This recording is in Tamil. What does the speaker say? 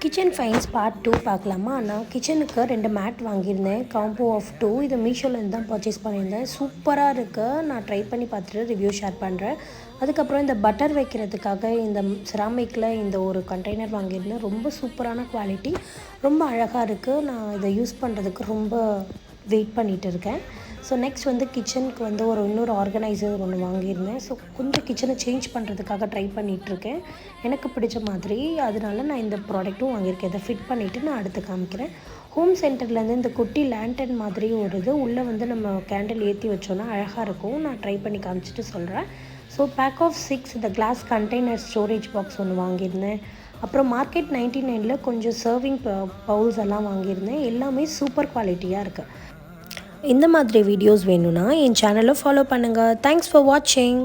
கிச்சன் ஃபைன்ஸ் பார்ட் 2 பார்க்கலாமா? நான் கிச்சனுக்கு 2 மேட் வாங்கியிருந்தேன். Combo of 2. இது மீஷோலேருந்து தான் பர்ச்சேஸ் பண்ணியிருந்தேன். சூப்பராக இருக்குது. நான் ட்ரை பண்ணி பார்த்துட்டு ரிவ்யூ ஷேர் பண்ணுறேன். அதுக்கப்புறம் இந்த பட்டர் வைக்கிறதுக்காக இந்த செராமிக்கில் இந்த ஒரு கண்டெய்னர் வாங்கியிருந்தேன். ரொம்ப சூப்பரான குவாலிட்டி, ரொம்ப அழகாக இருக்குது. நான் இதை யூஸ் பண்ணுறதுக்கு ரொம்ப வெயிட் பண்ணிகிட்டு இருக்கேன். ஸோ நெக்ஸ்ட் வந்து கிச்சனுக்கு வந்து இன்னொரு ஆர்கனைசர் ஒன்று வாங்கியிருந்தேன். ஸோ கொஞ்சம் கிச்சனை சேஞ்ச் பண்ணுறதுக்காக ட்ரை பண்ணிகிட்ருக்கேன். எனக்கு பிடிச்ச மாதிரி, அதனால நான் இந்த ப்ராடக்ட்டும் வாங்கியிருக்கேன். இதை ஃபிட் பண்ணிவிட்டு நான் அடுத்து காமிக்கிறேன். ஹோம் சென்டர்லேருந்து இந்த குட்டி லேண்டன் மாதிரி ஒரு இது உள்ளே வந்து நம்ம கேண்டில் ஏற்றி வச்சோன்னா அழகாக இருக்கும். நான் ட்ரை பண்ணி காமிச்சிட்டு சொல்கிறேன். ஸோ பேக் ஆஃப் 6 இந்த கிளாஸ் கண்டெய்னர் ஸ்டோரேஜ் பாக்ஸ் ஒன்று வாங்கியிருந்தேன். அப்புறம் மார்க்கெட் 99ல் கொஞ்சம் சர்விங் பவுல்ஸ் எல்லாம் வாங்கியிருந்தேன். எல்லாமே சூப்பர் குவாலிட்டியாக இருக்குது. இந்த மாதிரி வீடியோஸ் வேணும்னா என் சேனலை ஃபாலோ பண்ணுங்கள். தேங்க்ஸ் ஃபார் வாட்சிங்.